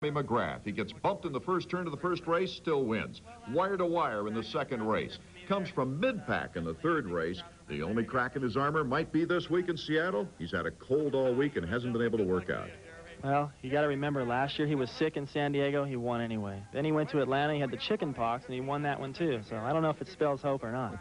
McGrath. He gets bumped in the first turn of the first race, still wins. Wire to wire in the second race. Comes from mid-pack in the third race. The only crack in his armor might be this week in Seattle. He's had a cold all week and hasn't been able to work out. Well, you got to remember, last year he was sick in San Diego. He won anyway. Then he went to Atlanta. He had the chicken pox, and he won that one too. So I don't know if it spells hope or not.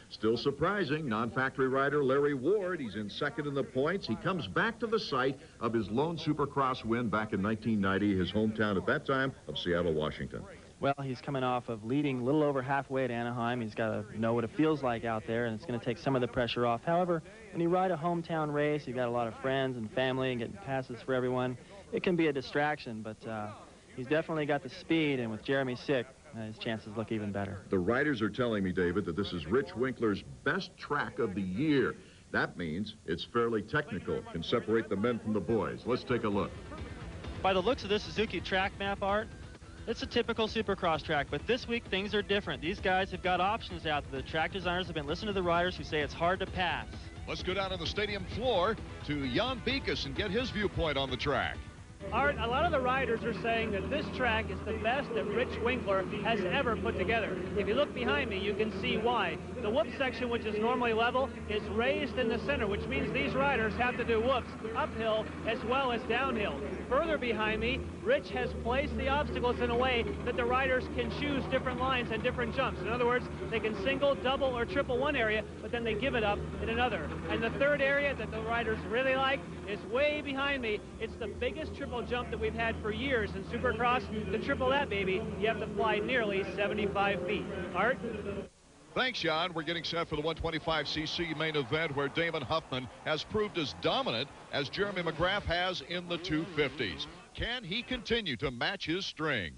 Still surprising, non-factory rider Larry Ward. He's in second in the points. He comes back to the site of his lone Supercross win back in 1990, his hometown at that time of Seattle, Washington. Well, he's coming off of leading a little over halfway at Anaheim. He's got to know what it feels like out there, and it's going to take some of the pressure off. However, when you ride a hometown race, you've got a lot of friends and family and getting passes for everyone. It can be a distraction, but he's definitely got the speed, and with Jeremy sick, his chances look even better. The riders are telling me, David, that this is Rich Winkler's best track of the year. That means it's fairly technical, can separate the men from the boys. Let's take a look. By the looks of this Suzuki track map, Art, it's a typical Supercross track, but this week things are different. These guys have got options out there. The track designers have been listening to the riders who say it's hard to pass. Let's go down to the stadium floor to Jan Beekes and get his viewpoint on the track. Art, a lot of the riders are saying that this track is the best that Rich Winkler has ever put together. If you look behind me, you can see why. The whoop section, which is normally level, is raised in the center, which means these riders have to do whoops uphill as well as downhill. Further behind me, Rich has placed the obstacles in a way that the riders can choose different lines and different jumps. In other words, they can single, double, or triple one area, but then they give it up in another. And the third area that the riders really like is way behind me. It's the biggest triple jump that we've had for years in Supercross. To triple that, baby, you have to fly nearly 75 feet. Art? Thanks, Jan. We're getting set for the 125cc main event where Damon Huffman has proved as dominant as Jeremy McGrath has in the 250s. Can he continue to match his string?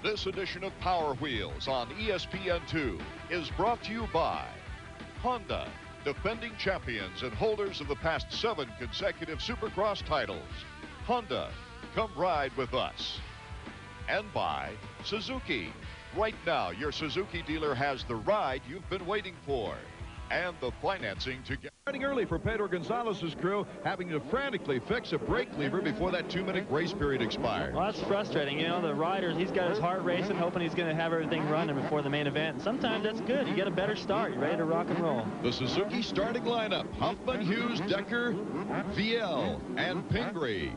This edition of Power Wheels on ESPN2 is brought to you by Honda, defending champions and holders of the past 7 consecutive Supercross titles. Honda, come ride with us. And by Suzuki. Right now, your Suzuki dealer has the ride you've been waiting for and the financing to get. Starting early for Pedro Gonzalez's crew, having to frantically fix a brake lever before that 2-minute grace period expires. Well, that's frustrating. You know, the rider, he's got his heart racing, hoping he's going to have everything running before the main event. And sometimes that's good. You get a better start. You're ready to rock and roll. The Suzuki starting lineup: Huffman, Hughes, Decker, VL, and Pingree.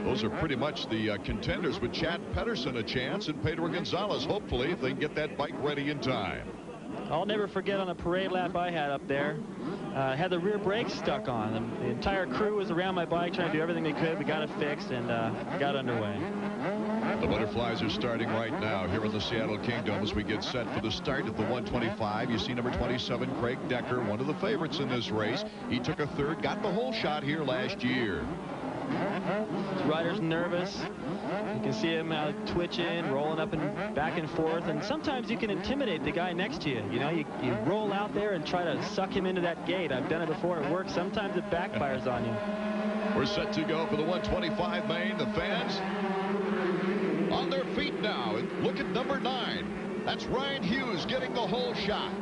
Those are pretty much the contenders, with Chad Pedersen a chance and Pedro Gonzalez, hopefully, if they can get that bike ready in time. I'll never forget on a parade lap I had up there, had the rear brakes stuck on. The entire crew was around my bike trying to do everything they could. We got it fixed and got underway. The butterflies are starting right now here in the Seattle Kingdom as we get set for the start of the 125. You see number 27, Craig Decker, one of the favorites in this race. He took a third, got the whole shot here last year. The rider's nervous. You can see him twitching, rolling up and back and forth, and sometimes you can intimidate the guy next to you. You know, you roll out there and try to suck him into that gate. I've done it before. It works. Sometimes it backfires on you. We're set to go for the 125 main. The fans on their feet now. Look at number 9. That's Ryan Hughes getting the whole shot.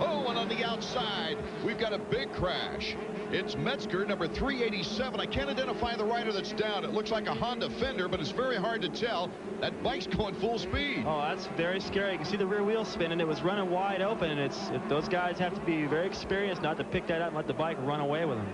Oh, and on the outside, we've got a big crash. It's Metzger, number 387. I can't identify the rider that's down. It looks like a Honda Fender, but it's very hard to tell. That bike's going full speed. Oh, that's very scary. You can see the rear wheel spinning. It was running wide open, and those guys have to be very experienced not to pick that up and let the bike run away with them.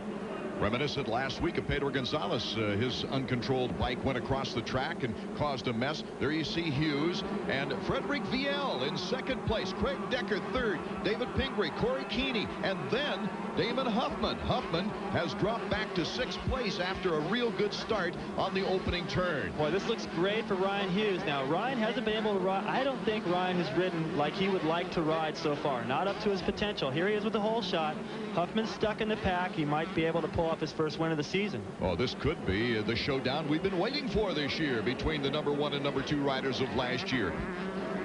Reminiscent last week of Pedro Gonzalez. His uncontrolled bike went across the track and caused a mess. There you see Hughes and Frederick VL in second place. Craig Decker third. David Pingree, Corey Keeney, and then Damon Huffman. Huffman has dropped back to 6th place after a real good start on the opening turn. Boy, this looks great for Ryan Hughes. Now, Ryan hasn't been able to ride. I don't think Ryan has ridden like he would like to ride so far. Not up to his potential. Here he is with the whole shot. Huffman's stuck in the pack. He might be able to pull off his first win of the season. Oh, this could be the showdown we've been waiting for this year between the number 1 and number 2 riders of last year.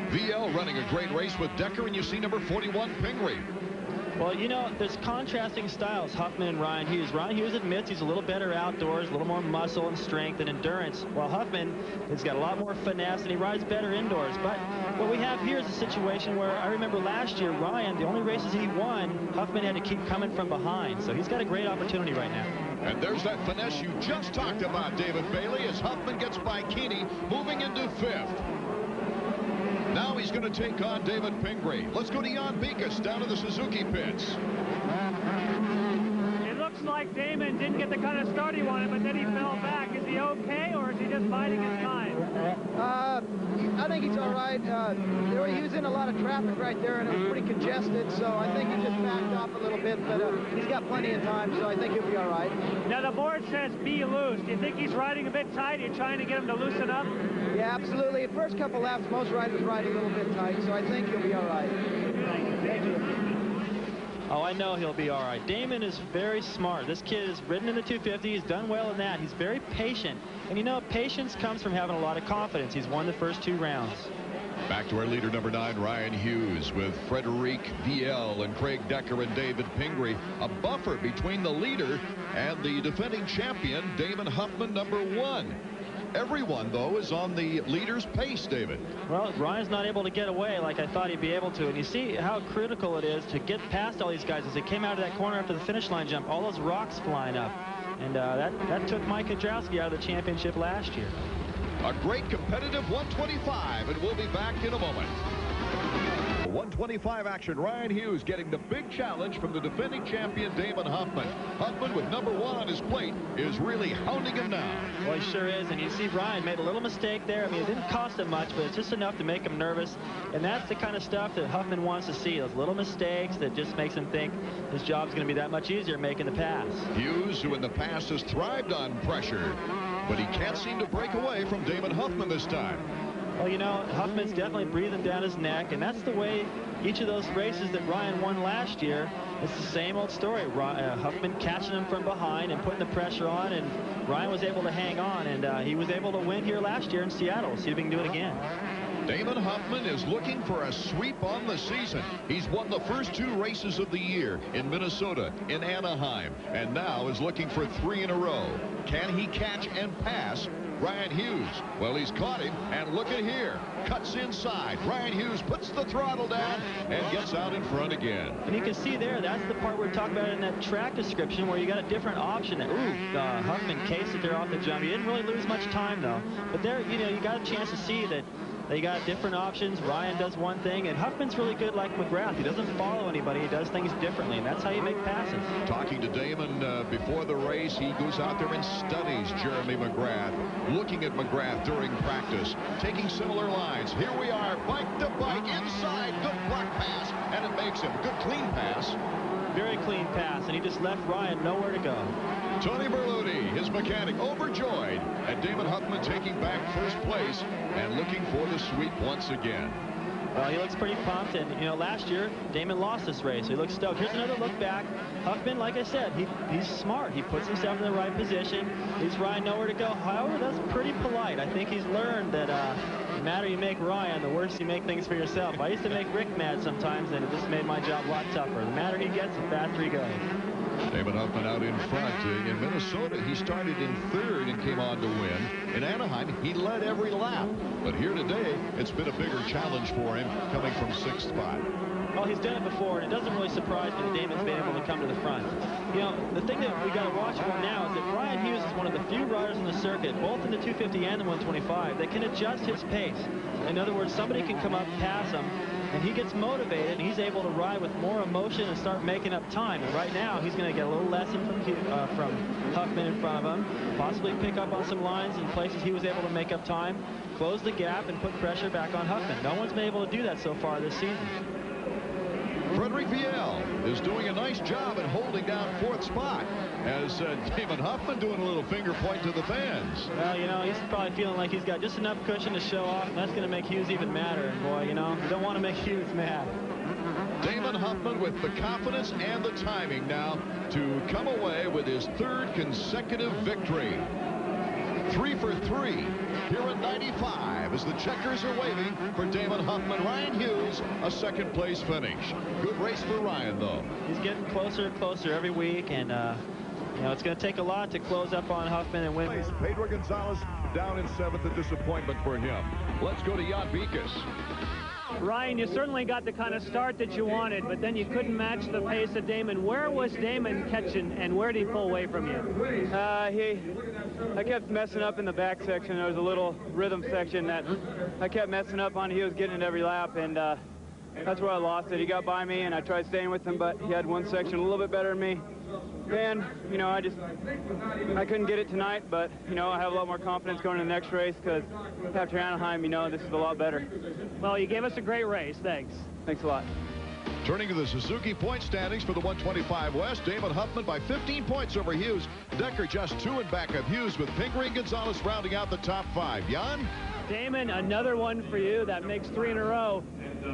VL running a great race with Decker, and you see number 41, Pingree. Well, you know, there's contrasting styles, Huffman and Ryan Hughes. Ryan Hughes admits he's a little better outdoors, a little more muscle and strength and endurance, while Huffman has got a lot more finesse and he rides better indoors. But what we have here is a situation where I remember last year, Ryan, the only races he won, Huffman had to keep coming from behind. So he's got a great opportunity right now. And there's that finesse you just talked about, David Bailey, as Huffman gets by Keeney, moving into 5th. Now he's going to take on David Pingree. Let's go to Jan Beekes down to the Suzuki pits. It looks like Damon didn't get the kind of start he wanted, but then he fell back. Is he okay, or is he just biding his time? I think he's all right. He was in a lot of traffic right there, and it was pretty congested, so I think he just backed off a little bit, but he's got plenty of time, so I think he'll be all right. Now, the board says be loose. Do you think he's riding a bit tight? You're trying to get him to loosen up? Yeah, absolutely. The first couple laps, most riders ride a little bit tight, so I think he'll be all right. Thank you. Oh, I know he'll be all right. Damon is very smart. This kid has ridden in the 250. He's done well in that. He's very patient. And you know, patience comes from having a lot of confidence. He's won the first 2 rounds. Back to our leader, number 9, Ryan Hughes, with Frederic Viel and Craig Decker and David Pingree. A buffer between the leader and the defending champion, Damon Huffman, number 1. Everyone, though, is on the leader's pace, David. Well, Ryan's not able to get away like I thought he'd be able to. And you see how critical it is to get past all these guys. As they came out of that corner after the finish line jump, all those rocks flying up. And that took Mike Kudrowski out of the championship last year. A great competitive 125, and we'll be back in a moment. 125 action. Ryan Hughes getting the big challenge from the defending champion Damon Huffman. Huffman, with number 1 on his plate, is really hounding him now. Well, he sure is. And you see Ryan made a little mistake there. I mean, it didn't cost him much, but it's just enough to make him nervous. And that's the kind of stuff that Huffman wants to see. Those little mistakes that just makes him think his job's going to be that much easier making the pass. Hughes, who in the past has thrived on pressure, but he can't seem to break away from Damon Huffman this time. Well, you know, Huffman's definitely breathing down his neck, and that's the way each of those races that Ryan won last year. It's the same old story. Huffman catching him from behind and putting the pressure on, and Ryan was able to hang on, and he was able to win here last year in Seattle. See if he can do it again. Damon Huffman is looking for a sweep on the season. He's won the first 2 races of the year in Minnesota, in Anaheim, and now is looking for 3 in a row. Can he catch and pass Ryan Hughes? Well, he's caught him, and look at here. Cuts inside. Ryan Hughes puts the throttle down and gets out in front again. And you can see there, that's the part we're talking about in that track description where you got a different option. Huffman cased it there off the jump. He didn't really lose much time, though. But there, you know, you got a chance to see that they got different options. Ryan does one thing, and Huffman's really good like McGrath. He doesn't follow anybody. He does things differently, and that's how you make passes. Talking to Damon before the race, he goes out there and studies Jeremy McGrath, looking at McGrath during practice, taking similar lines. Here we are, bike to bike, inside, good block pass, and it makes him a good clean pass. Very clean pass, and he just left Ryan nowhere to go. Tony Berluti, his mechanic, overjoyed at Damon Huffman taking back first place and looking for the sweep once again. Well, he looks pretty pumped, and, you know, last year, Damon lost this race, so he looks stoked. Here's another look back. Huffman, like I said, he's smart. He puts himself in the right position. He's Ryan nowhere to go. However, that's pretty polite. I think he's learned that the madder you make Ryan, the worse you make things for yourself. I used to make Rick mad sometimes, and it just made my job a lot tougher. The madder he gets, the faster he goes. Damon Huffman out in front. In Minnesota, he started in 3rd and came on to win. In Anaheim, he led every lap. But here today, it's been a bigger challenge for him, coming from 6th spot. Well, he's done it before, and it doesn't really surprise me that Damon's been able to come to the front. You know, the thing that we got to watch for now is that Ryan Hughes is one of the few riders on the circuit, both in the 250 and the 125, that can adjust his pace. In other words, somebody can come up, pass him, and he gets motivated, and he's able to ride with more emotion and start making up time. And right now, he's going to get a little lesson from Huffman in front of him, possibly pick up on some lines in places he was able to make up time, close the gap, and put pressure back on Huffman. No one's been able to do that so far this season. Frederic Viel is doing a nice job at holding down 4th spot, as Damon Huffman doing a little finger point to the fans. Well, you know, he's probably feeling like he's got just enough cushion to show off, and that's going to make Hughes even madder. And boy, you know, you don't want to make Hughes mad. Damon Huffman with the confidence and the timing now to come away with his 3rd consecutive victory. 3 for 3 here in 95 as the checkers are waving for Damon Huffman. Ryan Hughes, a 2nd place finish. Good race for Ryan, though. He's getting closer and closer every week, and you know, it's going to take a lot to close up on Huffman and win. Pedro Gonzalez down in 7th, a disappointment for him. Let's go to Jan Beekes. Ryan, you certainly got the kind of start that you wanted, but then you couldn't match the pace of Damon. Where was Damon catching, and where did he pull away from you? I kept messing up in the back section. There was a little rhythm section that I kept messing up on. He was getting it every lap, and that's where I lost it. He got by me, and I tried staying with him, but he had one section a little bit better than me. And, you know, I couldn't get it tonight, but, you know, I have a lot more confidence going to the next race because after Anaheim, you know, this is a lot better. Well, you gave us a great race. Thanks. Thanks a lot. Turning to the Suzuki point standings for the 125 West, Damon Huffman by 15 points over Hughes. Decker just 2 in back of Hughes, with Pingree and Gonzalez rounding out the top 5. Jan? Damon, another one for you. That makes 3 in a row.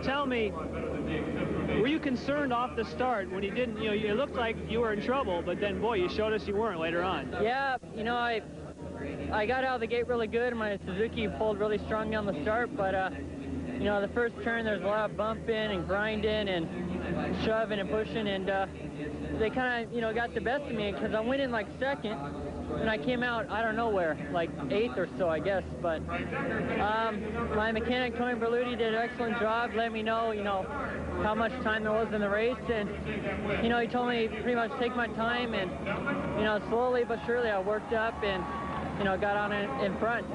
Tell me, were you concerned off the start when you didn't, you know, it looked like you were in trouble, but then, boy, you showed us you weren't later on. Yeah, you know, I got out of the gate really good. My Suzuki pulled really strong down the start, but, you know, the first turn, there's a lot of bumping and grinding and shoving and pushing, and they kind of, you know, got the best of me because I went in like second, and I came out, I don't know where, like 8th or so, I guess. But my mechanic, Tony Berluti, did an excellent job, let me know, you know, how much time there was in the race. And, you know, he told me pretty much take my time, and, you know, slowly but surely I worked up and, you know, got on in front.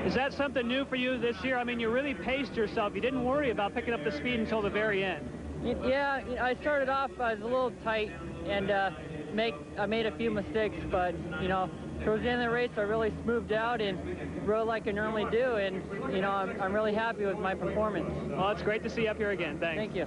Is that something new for you this year? I mean, you really paced yourself. You didn't worry about picking up the speed until the very end. Yeah, I started off, I was a little tight, and I made a few mistakes, but, you know, towards the end of the race, I really smoothed out and rode like I normally do, and, you know, I'm really happy with my performance. Well, it's great to see you up here again. Thanks. Thank you.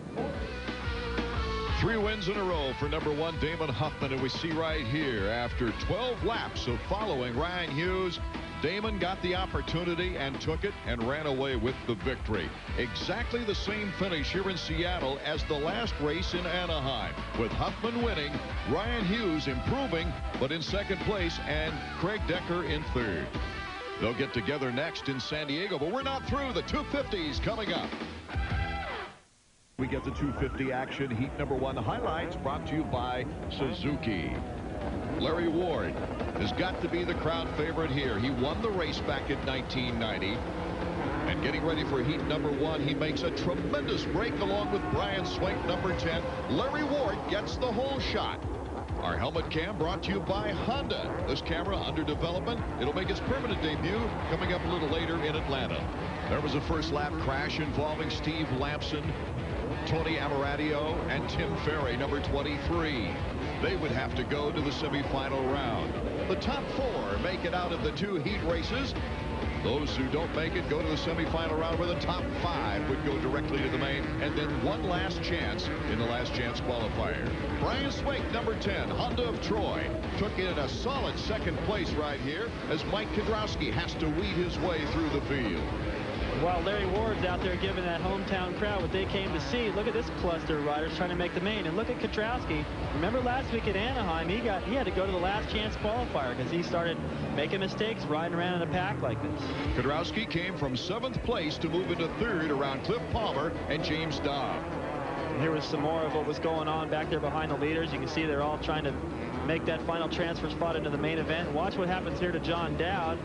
3 wins in a row for number 1, Damon Huffman, and we see right here, after 12 laps of following Ryan Hughes, Damon got the opportunity and took it and ran away with the victory. Exactly the same finish here in Seattle as the last race in Anaheim, with Huffman winning, Ryan Hughes improving, but in second place, and Craig Decker in third. They'll get together next in San Diego, but we're not through. The 250s coming up. We get the 250 action, heat number 1 highlights brought to you by Suzuki. Larry Ward has got to be the crowd favorite here. He won the race back in 1990. And getting ready for heat number 1, he makes a tremendous break along with Brian Swink, number 10. Larry Ward gets the whole shot. Our helmet cam brought to you by Honda. This camera under development. It'll make its permanent debut coming up a little later in Atlanta. There was a first lap crash involving Steve Lampson, Tony Amaratio, and Tim Ferry, number 23. They would have to go to the semifinal round. The top 4 make it out of the 2 heat races. Those who don't make it go to the semifinal round, where the top 5 would go directly to the main, and then one last chance in the last chance qualifier. Brian Swink, number 10, Honda of Troy, took in a solid second place right here as Mike Kudrowski has to weed his way through the field. While Larry Ward's out there giving that hometown crowd what they came to see, look at this cluster of riders trying to make the main. And look at Kudrowski. Remember last week at Anaheim, he had to go to the last chance qualifier because he started making mistakes riding around in a pack like this. Kudrowski came from 7th place to move into 3rd around Cliff Palmer and James Dobb. Here was some more of what was going on back there behind the leaders. You can see they're all trying to make that final transfer spot into the main event. Watch what happens here to John Dowd.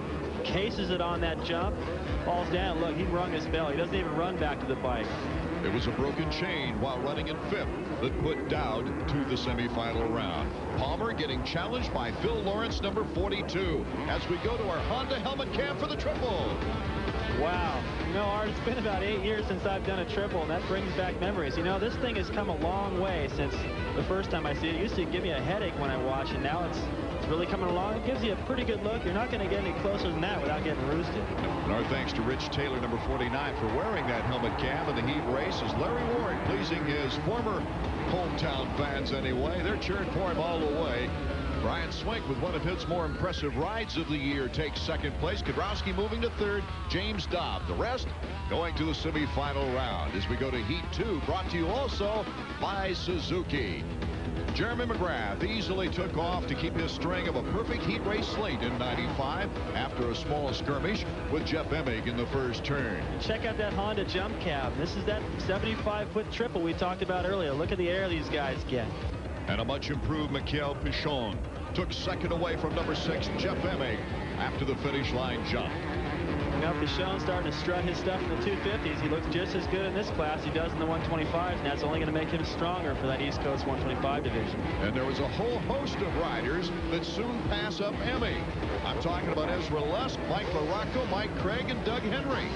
Cases it on that jump, falls down. Look, he rung his bell. He doesn't even run back to the bike. It was a broken chain while running in 5th that put Dowd to the semifinal round. Palmer getting challenged by Phil Lawrence, number 42, as we go to our Honda helmet cam for the triple. Wow. You know, Art, it's been about 8 years since I've done a triple, and that brings back memories. You know, this thing has come a long way since the first time I see it. It used to give me a headache when I watch it. Now it's really coming along. It gives you a pretty good look. You're not going to get any closer than that without getting roosted. And our thanks to Rich Taylor, number 49, for wearing that helmet cam in the heat race, as Larry Ward pleasing his former hometown fans anyway. They're cheering for him all the way. Brian Swink, with one of his more impressive rides of the year, takes 2nd place. Kudrowski moving to 3rd. James Dobb. The rest going to the semifinal round as we go to heat 2, brought to you also by Suzuki. Jeremy McGrath easily took off to keep his string of a perfect heat race slate in 95 after a small skirmish with Jeff Emig in the first turn. Check out that Honda jump cab. This is that 75-foot triple we talked about earlier. Look at the air these guys get. And a much improved Michael Pichon took 2nd away from number 6 Jeff Emig after the finish line jump. know, if he's starting to strut his stuff in the 250s, he looks just as good in this class as he does in the 125s, and that's only going to make him stronger for that East Coast 125 division. And there was a whole host of riders that soon pass up Emmy. I'm talking about Ezra Lusk, Mike LaRocco, Mike Craig, and Doug Henry.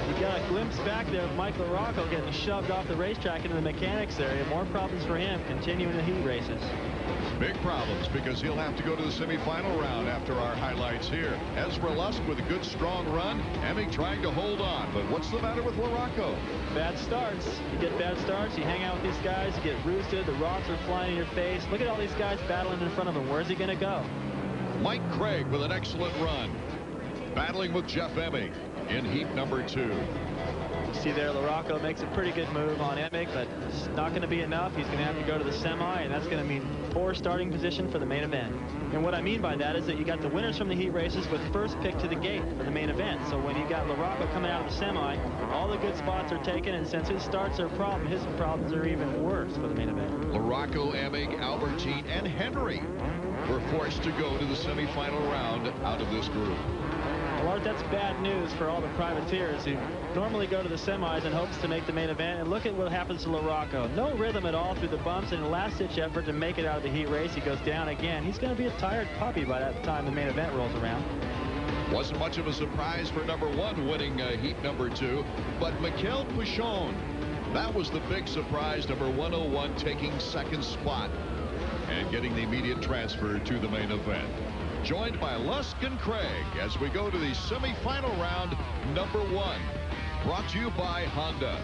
You got a glimpse back there of Mike LaRocco getting shoved off the racetrack into the mechanics area. More problems for him continuing the heat races. Big problems because he'll have to go to the semifinal round after our highlights here. Ezra Lusk with a good strong run. Emmy trying to hold on, but what's the matter with LaRocco? Bad starts. You get bad starts, you hang out with these guys, you get roosted, the rocks are flying in your face. Look at all these guys battling in front of him. Where's he going to go? Mike Craig with an excellent run. Battling with Jeff Emig in heat number 2. You see there, LaRocco makes a pretty good move on Emig, but it's not going to be enough. He's going to have to go to the semi, and that's going to mean poor starting position for the main event. And what I mean by that is that you got the winners from the heat races with first pick to the gate for the main event. So when you got LaRocco coming out of the semi, all the good spots are taken, and since his starts are a problem, his problems are even worse for the main event. LaRocco, Emig, Albertine, and Henry were forced to go to the semifinal round out of this group. Well, Art, that's bad news for all the privateers who normally go to the semis in hopes to make the main event. And look at what happens to LaRocco. No rhythm at all through the bumps, and a last-ditch effort to make it out of the heat race. He goes down again. He's going to be a tired puppy by that time the main event rolls around. Wasn't much of a surprise for number 1 winning heat number 2, but Mikel Pichon, that was the big surprise. Number 101 taking second spot and getting the immediate transfer to the main event. Joined by Lusk and Craig as we go to the semifinal round number 1. Brought to you by Honda.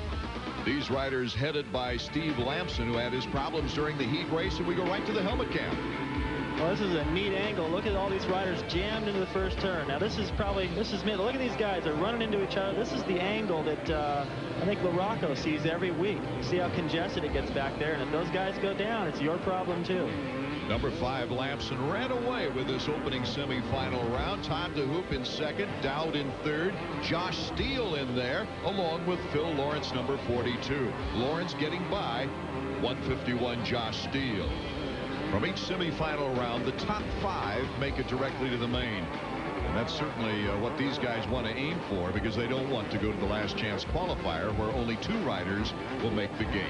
These riders headed by Steve Lamson, who had his problems during the heat race, and we go right to the helmet cam. Well, this is a neat angle. Look at all these riders jammed into the first turn. Now this is mid. Look at these guys. They're running into each other. This is the angle that I think LaRocco sees every week. You see how congested it gets back there, and if those guys go down, it's your problem too. Number 5, Lamson ran away with this opening semifinal round. Todd DeHoop in second, Dowd in third, Josh Steele in there, along with Phil Lawrence, number 42. Lawrence getting by 151 Josh Steele. From each semifinal round, the top 5 make it directly to the main. And that's certainly what these guys want to aim for, because they don't want to go to the last chance qualifier where only 2 riders will make the gate.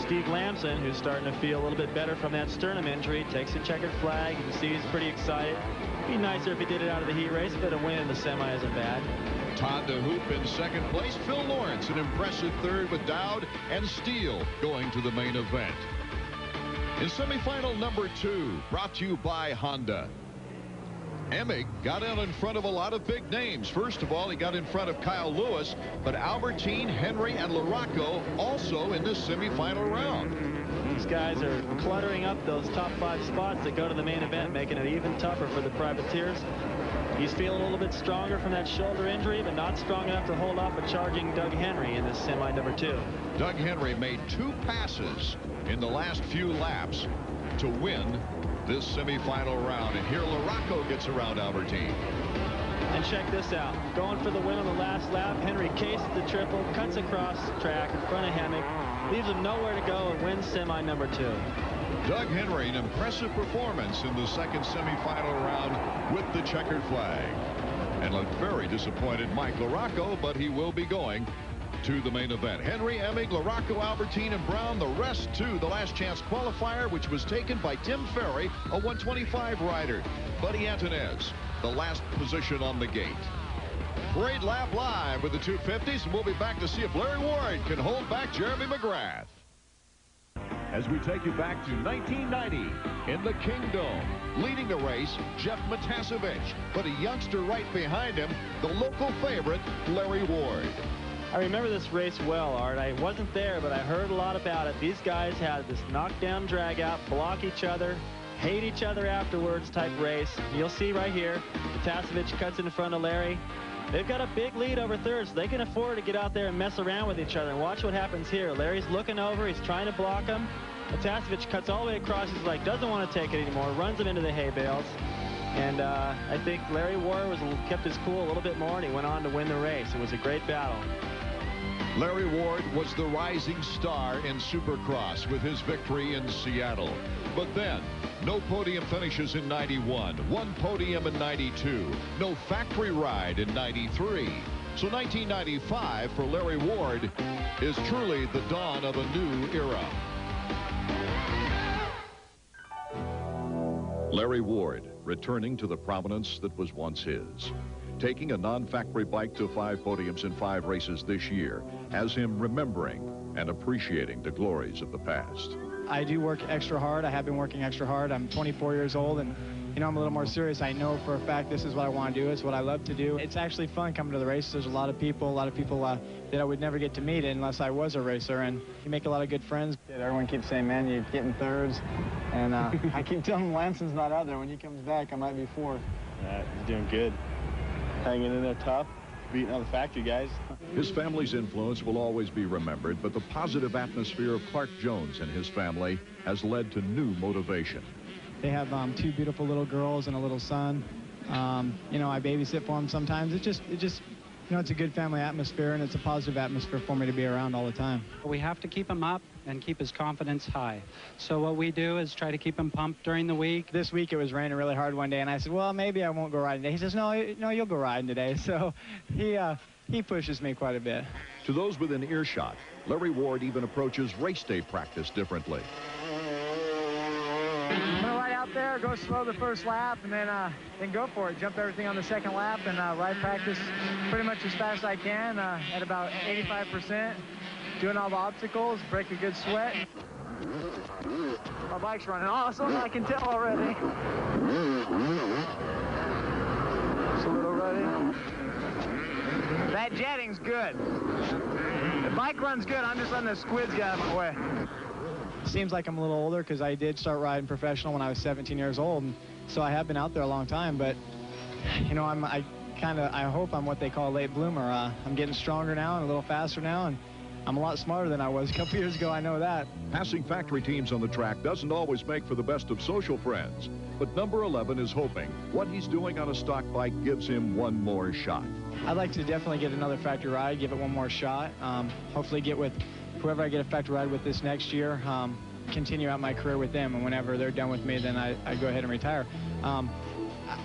Steve Lamson, who's starting to feel a little bit better from that sternum injury, takes a checkered flag. You can see he's pretty excited. It'd be nicer if he did it out of the heat race, but a win in the semi isn't bad. Todd DeHoop in second place. Phil Lawrence an impressive third, with Dowd and Steele going to the main event. In semifinal number 2, brought to you by Honda. Emig got out in front of a lot of big names. First of all, he got in front of Kyle Lewis, but Albertine, Henry, and LaRocco also in this semifinal round. These guys are cluttering up those top 5 spots that go to the main event, making it even tougher for the privateers. He's feeling a little bit stronger from that shoulder injury, but not strong enough to hold off a charging Doug Henry in this semi number 2. Doug Henry made 2 passes in the last few laps to win this semifinal round, and here LaRocco gets around Albertine. And check this out. Going for the win on the last lap, Henry cases the triple, cuts across the track in front of Hennig, leaves him nowhere to go, and wins semi number 2. Doug Henry, an impressive performance in the second semifinal round with the checkered flag. And looked very disappointed Mike LaRocco, but he will be going to the main event. Henry, Emig, LaRocco, Albertine, and Brown, the rest to the last chance qualifier, which was taken by Tim Ferry, a 125 rider. Buddy Antonez, the last position on the gate. Parade lap live with the 250s, and we'll be back to see if Larry Ward can hold back Jeremy McGrath. As we take you back to 1990 in the Kingdom, leading the race, Jeff Matasevich, but a youngster right behind him, the local favorite, Larry Ward. I remember this race well, Art. I wasn't there, but I heard a lot about it. These guys had this knockdown, drag out, block each other, hate each other afterwards type race. You'll see right here, Matasevich cuts in front of Larry. They've got a big lead over third, so they can afford to get out there and mess around with each other. And watch what happens here. Larry's looking over. He's trying to block him. Matasevich cuts all the way across. He's like, doesn't want to take it anymore. Runs him into the hay bales. And I think Larry Ward kept his cool a little bit more, and he went on to win the race. It was a great battle. Larry Ward was the rising star in Supercross with his victory in Seattle. But then No podium finishes in 91. One podium in 92. No factory ride in 93. So 1995 for Larry Ward is truly the dawn of a new era. Larry Ward returning to the prominence that was once his. Taking a non-factory bike to 5 podiums in 5 races this year has him remembering and appreciating the glories of the past. I do work extra hard. I have been working extra hard. I'm 24 years old, and you know, I'm a little more serious. I know for a fact this is what I want to do. It's what I love to do. It's actually fun coming to the races. There's a lot of people that I would never get to meet unless I was a racer, and you make a lot of good friends. Everyone keeps saying, man, you're getting thirds, and I keep telling Lanson's not out there. When he comes back, I might be fourth. He's doing good. Hanging in there tough, beating all the factory guys. His family's influence will always be remembered, but the positive atmosphere of Clark Jones and his family has led to new motivation. They have 2 beautiful little girls and a little son. You know, I babysit for them sometimes. It just, you know, it's a good family atmosphere, and it's a positive atmosphere for me to be around all the time. We have to keep him up and keep his confidence high. So what we do is try to keep him pumped during the week. This week it was raining really hard one day, and I said, well, maybe I won't go riding today. He says, no, you'll go riding today. So he pushes me quite a bit. To those within earshot, Larry Ward even approaches race day practice differently. I'm gonna ride out there, go slow the first lap, and then go for it. Jump everything on the second lap, and ride practice pretty much as fast as I can at about 85%. Doing all the obstacles, break a good sweat. My bike's running awesome, I can tell already. Just a little ready. That jetting's good. The bike runs good, I'm just letting the squids get out of my way. Seems like I'm a little older because I did start riding professional when I was 17 years old, and so I have been out there a long time, but you know, I hope I'm what they call a late bloomer. I'm getting stronger now and a little faster now, and I'm a lot smarter than I was a couple years ago, I know that. Passing factory teams on the track doesn't always make for the best of social friends, but number 11 is hoping what he's doing on a stock bike gives him one more shot. I'd like to definitely get another factory ride, give it one more shot. Hopefully get with whoever I get a factory ride with this next year, continue out my career with them, and whenever they're done with me, then I go ahead and retire.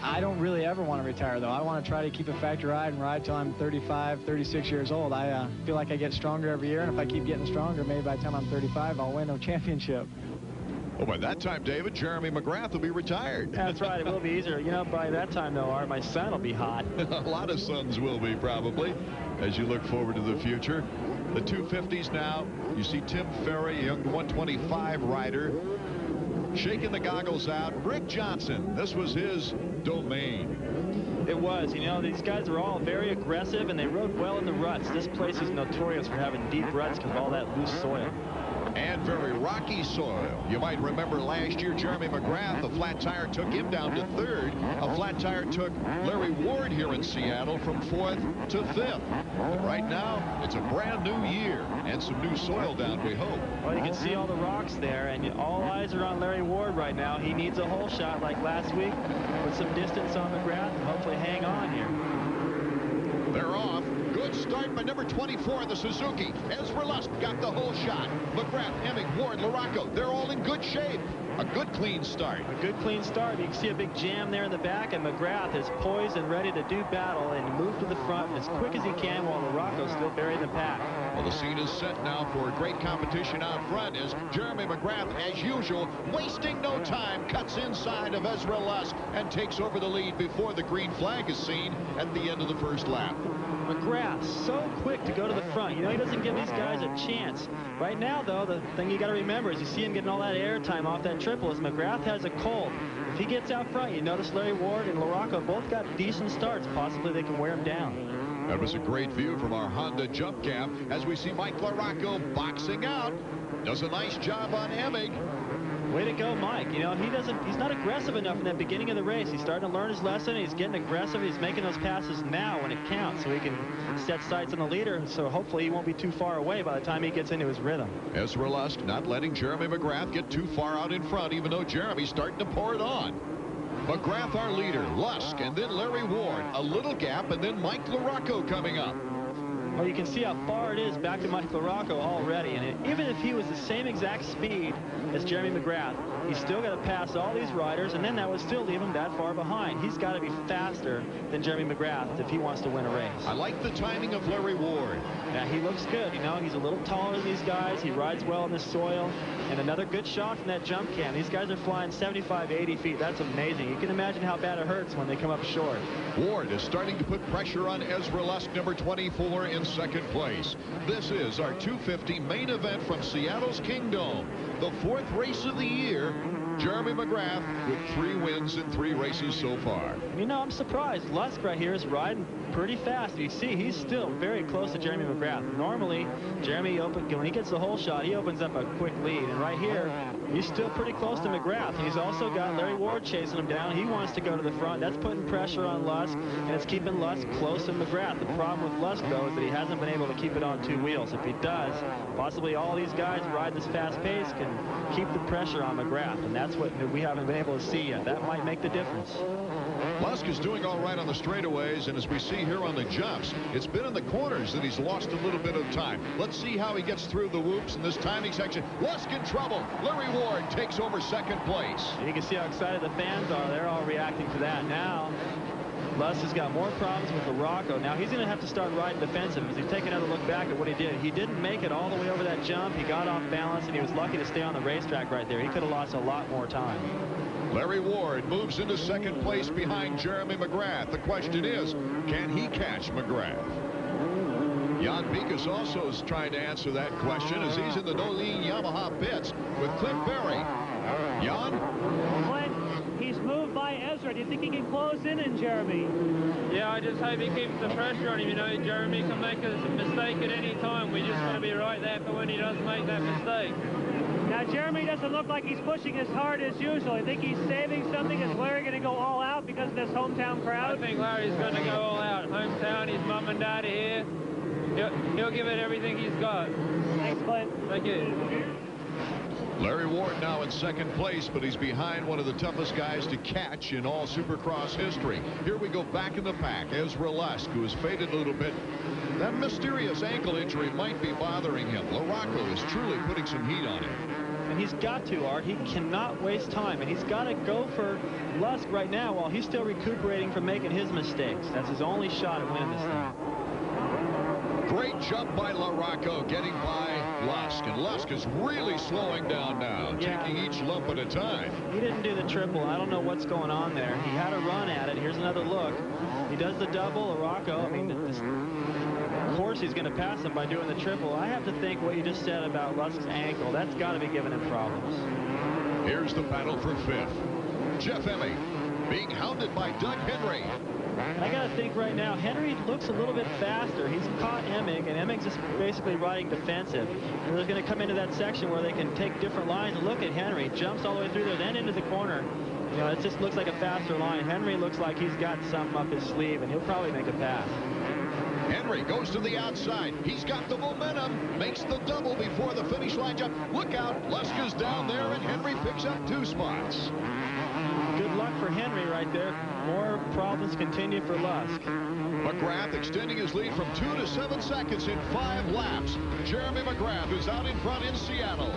I don't really ever want to retire, though. I want to try to keep a factory ride and ride till I'm 35, 36 years old. I feel like I get stronger every year, and if I keep getting stronger, maybe by the time I'm 35, I'll win a championship. Well, by that time, David, Jeremy McGrath will be retired. That's right. It will be easier. You know, by that time, though, Art, my son will be hot. A lot of sons will be, probably, as you look forward to the future. The 250s now, you see Tim Ferry, a young 125 rider, shaking the goggles out. Rick Johnson, this was his domain. It was. You know, these guys are all very aggressive, and they rode well in the ruts. This place is notorious for having deep ruts because of all that loose soil. And very rocky soil. You might remember last year, Jeremy McGrath, a flat tire took him down to 3rd. A flat tire took Larry Ward here in Seattle from 4th to 5th. But right now, it's a brand new year and some new soil down, we hope. Well, you can see all the rocks there, and all eyes are on Larry Ward right now. He needs a hole shot like last week with some distance on McGrath and hopefully hang on here. They're off. Good start by number 24 in the Suzuki. Ezra Lusk got the whole shot. McGrath, Hemming, Ward, Larocco, they're all in good shape. A good clean start. A good clean start. You can see a big jam there in the back, and McGrath is poised and ready to do battle and move to the front as quick as he can while Larocco's still buried in the pack. Well, the scene is set now for great competition out front as Jeremy McGrath, as usual, wasting no time, cuts inside of Ezra Lusk and takes over the lead before the green flag is seen at the end of the first lap. McGrath so quick to go to the front. You know, he doesn't give these guys a chance. Right now, though, the thing you got to remember is you see him getting all that air time off that triple as McGrath has a cold. If he gets out front, you notice Larry Ward and Larocco both got decent starts. Possibly they can wear him down. That was a great view from our Honda jump cam as we see Mike Larocco boxing out. Does a nice job on Hemming. Way to go, Mike. You know, he's not aggressive enough in that beginning of the race. He's starting to learn his lesson. He's getting aggressive. He's making those passes now when it counts so he can set sights on the leader. So hopefully he won't be too far away by the time he gets into his rhythm. Ezra Lusk not letting Jeremy McGrath get too far out in front, even though Jeremy's starting to pour it on. McGrath, our leader, Lusk, and then Larry Ward. A little gap, and then Mike Larocco coming up. Well, you can see how far it is back to Mike LaRocco already, and even if he was the same exact speed as Jeremy McGrath, he's still got to pass all these riders, and then that would still leave him that far behind. He's got to be faster than Jeremy McGrath if he wants to win a race. I like the timing of Larry Ward. Yeah, he looks good. You know, he's a little taller than these guys. He rides well in the soil, and another good shot from that jump cam. These guys are flying 75, 80 feet. That's amazing. You can imagine how bad it hurts when they come up short. Ward is starting to put pressure on Ezra Lusk, number 24, in second place. This is our 250 main event from Seattle's Kingdome. The 4th race of the year. Jeremy McGrath with 3 wins in 3 races so far. You know, I'm surprised. Lusk right here is riding pretty fast. You see, he's still very close to Jeremy McGrath. Normally, Jeremy, when he gets the whole shot, he opens up a quick lead. And right here, he's still pretty close to McGrath. He's also got Larry Ward chasing him down. He wants to go to the front. That's putting pressure on Lusk, and it's keeping Lusk close to McGrath. The problem with Lusk, though, is that he hasn't been able to keep it on 2 wheels. If he does, possibly all these guys ride this fast pace can keep the pressure on McGrath, and that's what we haven't been able to see yet. That might make the difference. Lusk is doing all right on the straightaways, and as we see here on the jumps, it's been in the corners that he's lost a little bit of time. Let's see how he gets through the whoops in this timing section. Lusk in trouble. Larry Ward takes over second place. And you can see how excited the fans are. They're all reacting to that. Now, Lusk has got more problems with LaRocco. Now he's going to have to start riding defensive as he take another look back at what he did. He didn't make it all the way over that jump. He got off balance, and he was lucky to stay on the racetrack right there. He could have lost a lot more time. Larry Ward moves into second place behind Jeremy McGrath. The question is, can he catch McGrath? Jan Beekes also is trying to answer that question as he's in the Nolene Yamaha pits with Clint Berry. Jan? Clint, he's moved by Ezra. Do you think he can close in Jeremy? Yeah, I just hope he keeps the pressure on him. You know, Jeremy can make a mistake at any time. We just want to be right there for when he does make that mistake. Now, Jeremy doesn't look like he's pushing as hard as usual. I think he's saving something. Is Larry going to go all out because of this hometown crowd? I think Larry's going to go all out. Hometown, his mum and dad are here. He'll give it everything he's got. Thanks, Clint. Thank you. Larry Ward now in second place, but he's behind one of the toughest guys to catch in all Supercross history. Here we go back in the pack. Ezra Lusk, who has faded a little bit. That mysterious ankle injury might be bothering him. LaRocco is truly putting some heat on him. And he's got to, Art. He cannot waste time, and he's got to go for Lusk right now while he's still recuperating from making his mistakes. That's his only shot at winning this thing. Great jump by LaRocco, getting by Lusk. And Lusk is really slowing down now, taking each lump at a time. He didn't do the triple. I don't know what's going on there. He had a run at it. Here's another look. He does the double. LaRocco, I mean, of course he's going to pass him by doing the triple. I have to think what you just said about Lusk's ankle. That's got to be giving him problems. Here's the battle for 5th. Jeff Emig being hounded by Doug Henry. I got to think right now, Henry looks a little bit faster. He's caught Emig, and Emig's just basically riding defensive. And they're going to come into that section where they can take different lines and look at Henry. Jumps all the way through there, then into the corner. You know, it just looks like a faster line. Henry looks like he's got something up his sleeve, and he'll probably make a pass. Henry goes to the outside. He's got the momentum. Makes the double before the finish line jump. Look out. Lusk is down there, and Henry picks up 2 spots. Good luck for Henry right there. More problems continue for Lusk. McGrath extending his lead from 2 to 7 seconds in 5 laps. Jeremy McGrath is out in front in Seattle.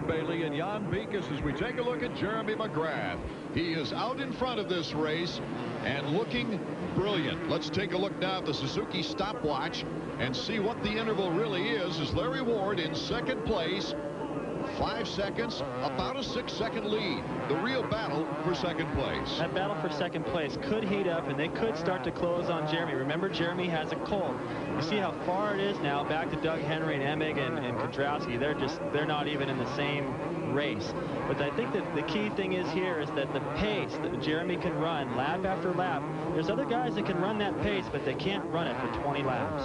Bailey and Jan Beekes as we take a look at Jeremy McGrath. He is out in front of this race and looking brilliant. Let's take a look now at the Suzuki stopwatch and see what the interval really is as Larry Ward in second place. 5 seconds, about a 6-second lead. The real battle for second place. That battle for second place could heat up, and they could start to close on Jeremy. Remember, Jeremy has a colt. You see how far it is now back to Doug Henry and Emig and Kondrowski. They're not even in the same race. But I think that the key thing is here is that the pace that Jeremy can run lap after lap. There's other guys that can run that pace, but they can't run it for 20 laps.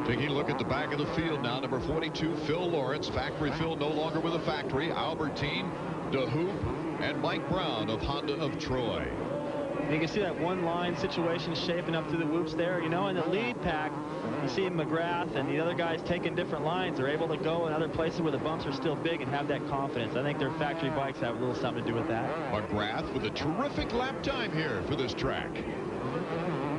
Taking a look at the back of the field now, number 42, Phil Lawrence. Factory Phil no longer with the factory. Albertine, DeHoop, and Mike Brown of Honda of Troy. You can see that one-line situation shaping up through the whoops there. You know, in the lead pack, you see McGrath and the other guys taking different lines. They're able to go in other places where the bumps are still big and have that confidence. I think their factory bikes have a little something to do with that. McGrath with a terrific lap time here for this track.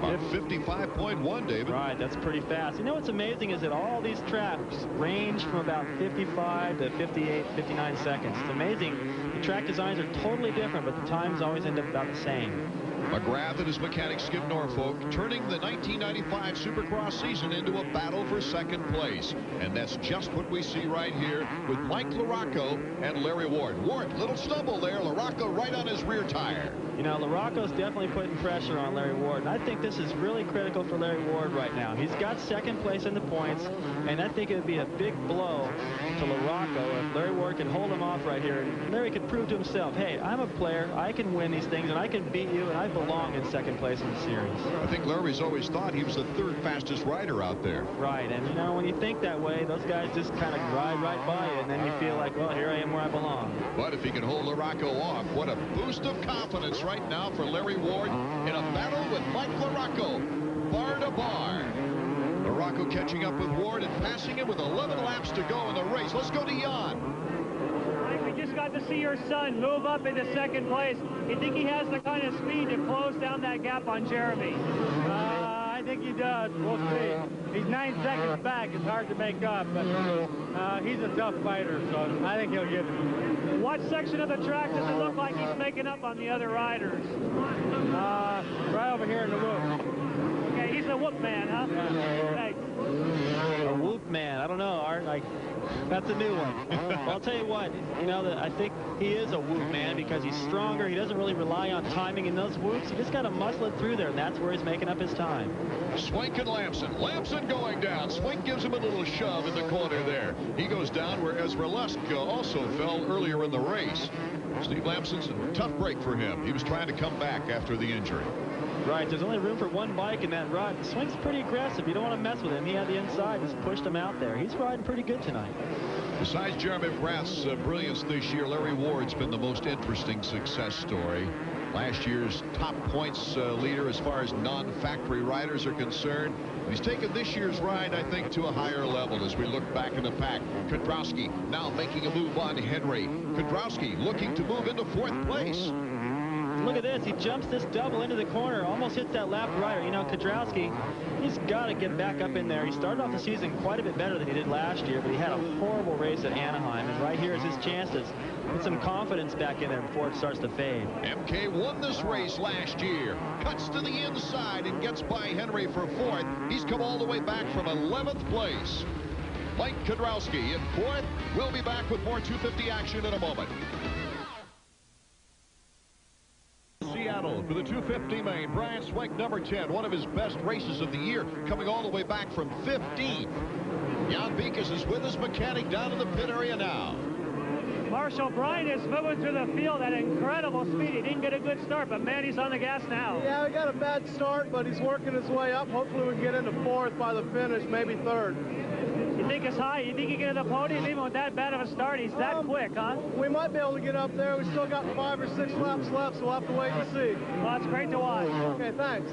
About 55.1, David. Right, that's pretty fast. You know what's amazing is that all these tracks range from about 55 to 58, 59 seconds. It's amazing. The track designs are totally different, but the times always end up about the same. McGrath and his mechanic Skip Norfolk turning the 1995 Supercross season into a battle for second place. And that's just what we see right here with Mike LaRocco and Larry Ward. Ward, little stumble there. LaRocco right on his rear tire. You know, LaRocco's definitely putting pressure on Larry Ward, and I think this is really critical for Larry Ward right now. He's got second place in the points, and I think it would be a big blow to LaRocco if Larry Ward can hold him off right here. And Larry could prove to himself, hey, I'm a player, I can win these things, and I can beat you, and I belong in second place in the series. I think Larry's always thought he was the third fastest rider out there. Right, and you know, when you think that way, those guys just kind of ride right by you, and then you feel like, well, here I am where I belong. But if he can hold LaRocco off, what a boost of confidence right now for Larry Ward in a battle with Mike LaRocco, bar to bar. LaRocco catching up with Ward and passing him with 11 laps to go in the race. Let's go to Jan. We just got to see your son move up into second place. You think he has the kind of speed to close down that gap on Jeremy? I think he does. We'll see. He's 9 seconds back. It's hard to make up, but he's a tough fighter, so I think he'll get it. What section of the track does it look like he's making up on the other riders? Right over here in the whoop. Okay, he's a whoop man, huh? Yeah. Thanks. A whoop man. I don't know, Art. That's a new one. Well, I'll tell you what, you know, I think he is a whoop man because he's stronger. He doesn't really rely on timing in those whoops. He just got to muscle it through there, and that's where he's making up his time. Swank and Lamson. Lamson going down. Swank gives him a little shove in the corner there. He goes down, whereas Verlesk also fell earlier in the race. Steve Lamson's a tough break for him. He was trying to come back after the injury. Right, there's only room for one bike in that ride. Swank's pretty aggressive. You don't want to mess with him. He had the inside, just pushed him out there. He's riding pretty good tonight. Besides Jeremy McGrath's brilliance this year, Larry Ward's been the most interesting success story. Last year's top points leader as far as non-factory riders are concerned. He's taken this year's ride, I think, to a higher level as we look back in the pack. Kudrowski now making a move on Henry. Kudrowski looking to move into fourth place. Look at this. He jumps this double into the corner, almost hits that lap rider. You know, Kudrowski, he's got to get back up in there. He started off the season quite a bit better than he did last year, but he had a horrible race at Anaheim, and right here is his chance to put some confidence back in there before it starts to fade. MK won this race last year, cuts to the inside and gets by Henry for fourth. He's come all the way back from 11th place. Mike Kudrowski in fourth. We'll be back with more 250 action in a moment. Seattle for the 250 main. Brian Swank, number 10, one of his best races of the year, coming all the way back from 15. Jan Beekes is with his mechanic down in the pit area now. Marshall, Brian is moving through the field at incredible speed. He didn't get a good start, but man, he's on the gas now. Yeah, we got a bad start, but he's working his way up. Hopefully we can get into fourth by the finish, maybe third. You think it's high? You think he can get to the podium even with that bad of a start? He's that quick, huh? We might be able to get up there. We still got 5 or 6 laps left, so we'll have to wait and see. Well, it's great to watch. Okay, thanks.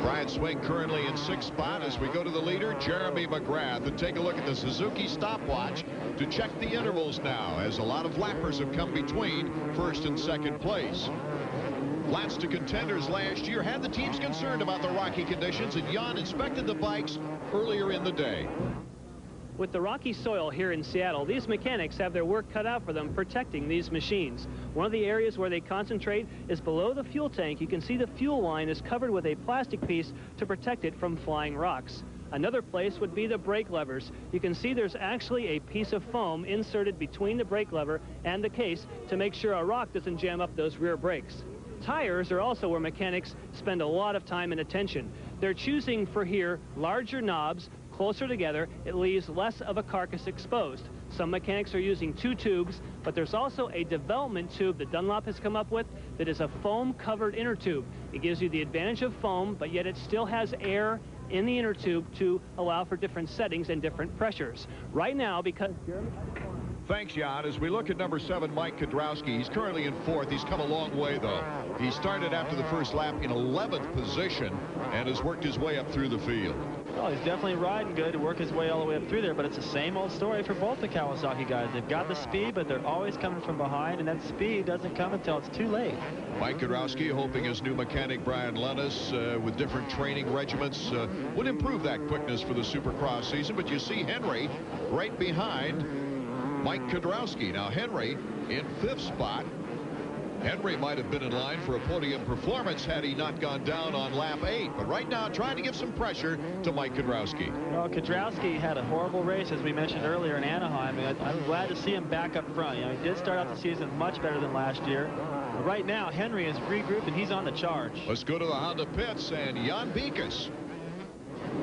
Brian Swank currently in 6th spot as we go to the leader, Jeremy McGrath. And take a look at the Suzuki stopwatch to check the intervals now, as a lot of lappers have come between first and second place. Flats to contenders last year had the teams concerned about the rocky conditions, and Jan inspected the bikes earlier in the day. With the rocky soil here in Seattle, these mechanics have their work cut out for them protecting these machines. One of the areas where they concentrate is below the fuel tank. You can see the fuel line is covered with a plastic piece to protect it from flying rocks. Another place would be the brake levers. You can see there's actually a piece of foam inserted between the brake lever and the case to make sure a rock doesn't jam up those rear brakes. Tires are also where mechanics spend a lot of time and attention. They're choosing for here larger knobs, closer together. It leaves less of a carcass exposed. Some mechanics are using 2 tubes, but there's also a development tube that Dunlop has come up with that is a foam-covered inner tube. It gives you the advantage of foam, but yet it still has air in the inner tube to allow for different settings and different pressures. Right now, because Thanks, Jan. As we look at number 7, Mike Kudrowski, he's currently in 4th. He's come a long way, though. He started after the first lap in 11th position and has worked his way up through the field. Oh, he's definitely riding good to work his way all the way up through there, but it's the same old story for both the Kawasaki guys. They've got the speed, but they're always coming from behind, and that speed doesn't come until it's too late. Mike Kudrowski hoping his new mechanic Brian Lennis with different training regiments would improve that quickness for the Supercross season. But you see Henry right behind Mike Kudrowski. Now Henry in 5th spot. Henry might have been in line for a podium performance had he not gone down on lap 8. But right now trying to give some pressure to Mike Kudrowski. Well, Kudrowski had a horrible race, as we mentioned earlier, in Anaheim. And I'm glad to see him back up front. You know, he did start out the season much better than last year. But right now, Henry is regrouped, and he's on the charge. Let's go to the Honda pits and Jan Beekes.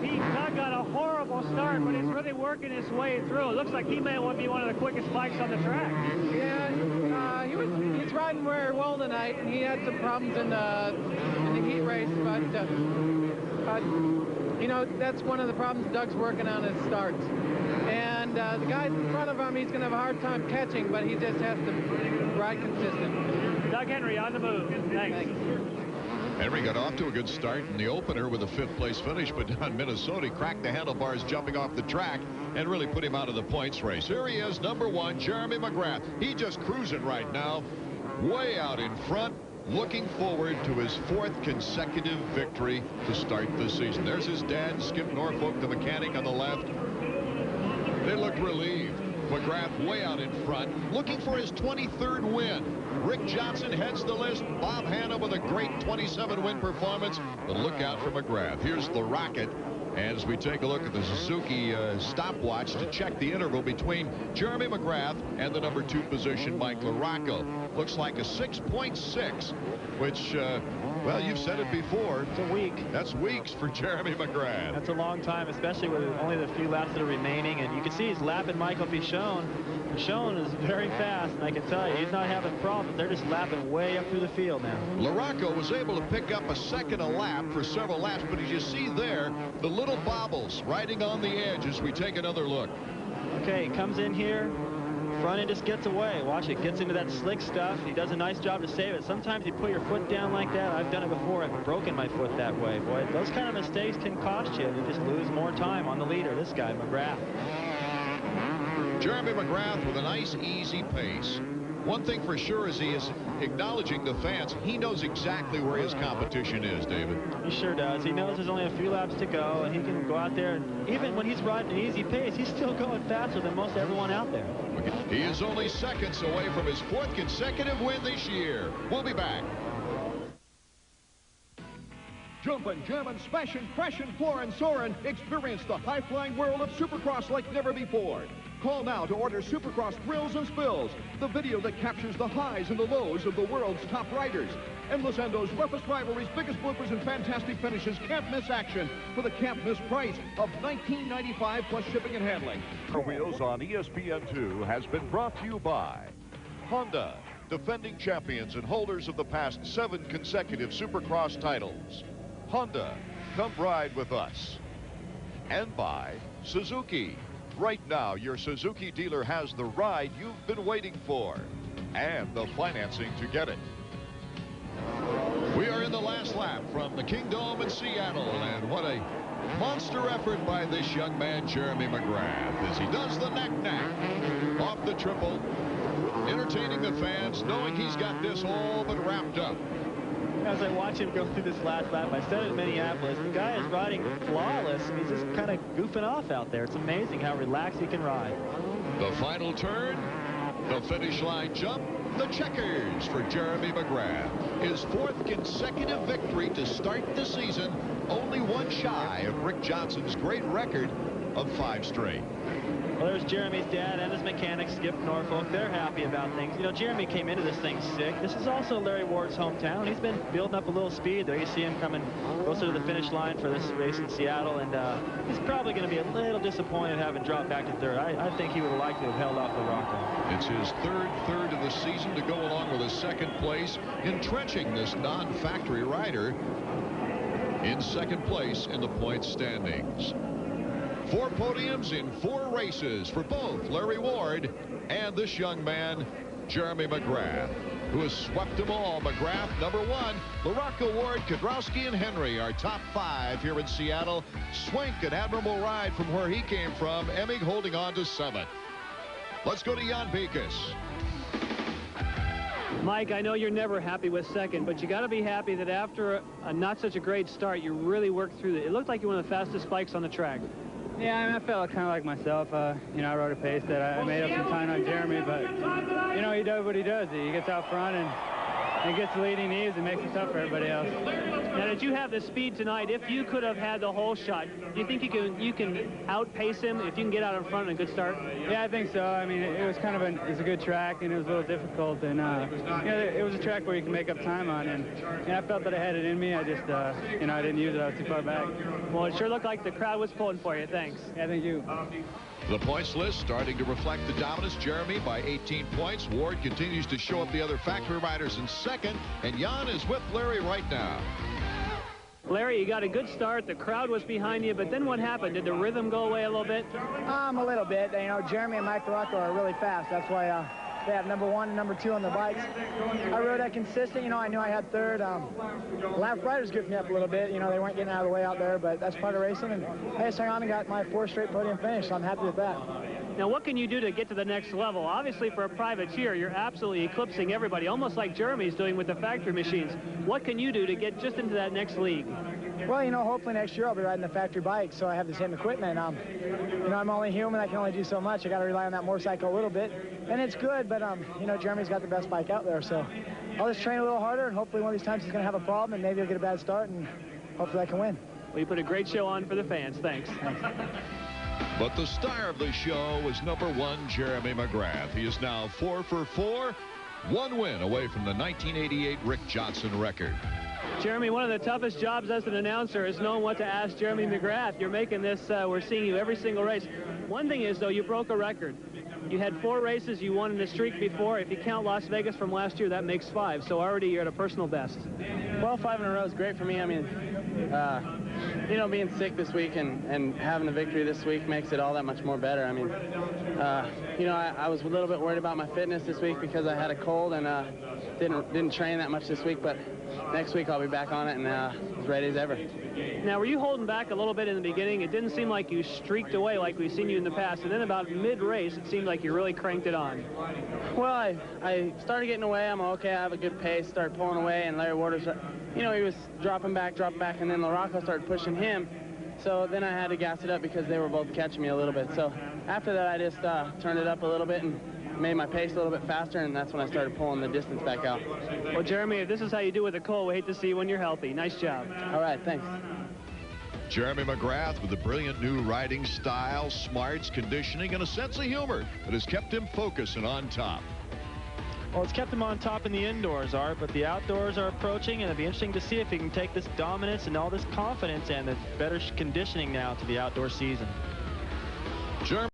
He got a horrible start, but he's really working his way through. It looks like he may be one of the quickest bikes on the track. Yeah, he's riding very well tonight, and he had some problems in the heat race, but you know, that's one of the problems Doug's working on his starts. And the guys in front of him, he's going to have a hard time catching, but he just has to ride consistent. Doug Henry on the move. Thanks. Henry got off to a good start in the opener with a 5th place finish, but down Minnesota, he cracked the handlebars jumping off the track and really put him out of the points race. Here he is, number 1, Jeremy McGrath. He just cruising right now, way out in front, looking forward to his 4th consecutive victory to start the season. There's his dad, Skip Norfolk, the mechanic on the left. They look relieved. McGrath way out in front, looking for his 23rd win. Rick Johnson heads the list. Bob Hanna with a great 27-win performance. But look out for McGrath. Here's the Rocket. And as we take a look at the Suzuki stopwatch to check the interval between Jeremy McGrath and the number 2 position, Mike LaRocco. Looks like a 6.6, which, well, you've said it before. It's a week. That's weeks for Jeremy McGrath. That's a long time, especially with only the few laps that are remaining. And you can see he's lapping Michael Pichon. Pichon is very fast, and I can tell you, he's not having problems. They're just lapping way up through the field now. LaRocco was able to pick up a second a lap for several laps, but as you see there, the little bobbles riding on the edge as we take another look. Okay, he comes in here. Front end just gets away. Watch it. Gets into that slick stuff. He does a nice job to save it. Sometimes you put your foot down like that. I've done it before. I've broken my foot that way. Boy, those kind of mistakes can cost you. You just lose more time on the leader. This guy, McGrath. Jeremy McGrath with a nice, easy pace. One thing for sure is he is acknowledging the fans. He knows exactly where his competition is, David. He sure does. He knows there's only a few laps to go, and he can go out there. And even when he's riding an easy pace, he's still going faster than most everyone out there. He is only seconds away from his 4th consecutive win this year. We'll be back. Jumping, jamming, smashing, crashing, flooring, soaring. Experience the high-flying world of Supercross like never before. Call now to order Supercross Thrills and Spills, the video that captures the highs and the lows of the world's top riders. Endless endos, roughest rivalries, biggest bloopers, and fantastic finishes. Can't miss action for the can't miss price of $19.95 plus shipping and handling. Wheels on ESPN2 has been brought to you by Honda, defending champions and holders of the past 7 consecutive Supercross titles. Honda, come ride with us. And by Suzuki. Right now, your Suzuki dealer has the ride you've been waiting for and the financing to get it. We are in the last lap from the Kingdome in Seattle, and what a monster effort by this young man, Jeremy McGrath, as he does the knack-knack off the triple, entertaining the fans, knowing he's got this all but wrapped up. As I watch him go through this last lap, I said it in Minneapolis, the guy is riding flawless. He's just kind of goofing off out there. It's amazing how relaxed he can ride. The final turn, the finish line jump, the checkers for Jeremy McGrath. His 4th consecutive victory to start the season, only one shy of Rick Johnson's great record of 5 straight. Well, there's Jeremy's dad and his mechanic, Skip Norfolk. They're happy about things. You know, Jeremy came into this thing sick. This is also Larry Ward's hometown. He's been building up a little speed. There you see him coming closer to the finish line for this race in Seattle, and he's probably going to be a little disappointed having dropped back to 3rd. I think he would have liked to have held off LaRocco. It's his 3rd third of the season to go along with a 2nd place, entrenching this non-factory rider in 2nd place in the points standings. 4 podiums in 4 races for both Larry Ward and this young man, Jeremy McGrath. who has swept them all. McGrath, number 1. LaRocco, Ward, Kedrowski, and Henry are top 5 here in Seattle. Swink, an admirable ride from where he came from. Emig holding on to 7th. Let's go to Jan Pekus. Mike, I know you're never happy with second, but you got to be happy that after a not such a great start, you really worked through it. It looked like you were one of the fastest bikes on the track. Yeah, I mean, I felt kind of like myself. You know, I rode a pace that I made up some time on Jeremy, but, you know, he does what he does. He gets out front and gets the leading knees and makes it tough for everybody else. Now, did you have the speed tonight? If you could have had the whole shot, do you think you can outpace him if you can get out in front and a good start? Yeah, I think so. I mean, it was kind of a good track, and it was a little difficult. And, you know, it was a track where you can make up time on. And I felt that I had it in me. I just, you know, I didn't use it. I was too far back. Well, it sure looked like the crowd was pulling for you. Thanks. Yeah, thank you. The points list starting to reflect the dominance. Jeremy by 18 points. Ward continues to show up the other factory riders in second, and Jan is with Larry right now. Larry, you got a good start. The crowd was behind you, but then what happened? Did the rhythm go away a little bit? A little bit. You know, Jeremy and Mike LaRocco are really fast. That's why they have number 1 and number 2 on the bikes. I rode that consistent. You know, I knew I had third. The lap riders goofed me up a little bit. You know, they weren't getting out of the way out there, but that's part of racing. And I just hung on and got my 4th straight podium finish, so I'm happy with that. Now, what can you do to get to the next level? Obviously, for a privateer, you're absolutely eclipsing everybody, almost like Jeremy's doing with the factory machines. What can you do to get just into that next league? Well, you know, hopefully next year I'll be riding the factory bike, so I have the same equipment. You know, I'm only human. I can only do so much. I got to rely on that motorcycle a little bit, and it's good. But you know, Jeremy's got the best bike out there, so I'll just train a little harder, and hopefully one of these times he's going to have a problem, and maybe he'll get a bad start, and hopefully I can win. Well, you put a great show on for the fans. Thanks. But the star of the show was number 1, Jeremy McGrath. He is now 4 for 4, 1 win away from the 1988 Rick Johnson record. Jeremy, one of the toughest jobs as an announcer is knowing what to ask Jeremy McGrath. You're making this, we're seeing you every single race. One thing is, though, you broke a record. You had 4 races you won in the streak before. If you count Las Vegas from last year, that makes 5. So already you're at a personal best. Well, 5 in a row is great for me. I mean, you know, being sick this week and having the victory this week makes it all that much more better. I mean, you know, I was a little bit worried about my fitness this week because I had a cold and didn't train that much this week, but next week I'll be back on it and as ready as ever. Now, were you holding back a little bit in the beginning? It didn't seem like you streaked away like we've seen you in the past, and then about mid-race it seemed like you really cranked it on. Well, I started getting away. I'm okay. I have a good pace. Started pulling away, and Larry Waters, you know, he was dropping back, and then LaRocco started pushing him. So then I had to gas it up because they were both catching me a little bit. So after that, I just turned it up a little bit and made my pace a little bit faster, and that's when I started pulling the distance back out. Well, Jeremy, if this is how you do with a cold, we hate to see you when you're healthy. Nice job. All right, thanks. Jeremy McGrath with a brilliant new riding style, smarts, conditioning, and a sense of humor that has kept him focused and on top. Well, it's kept him on top in the indoors, Art, but the outdoors are approaching, and it'll be interesting to see if he can take this dominance and all this confidence and the better conditioning now to the outdoor season. Jeremy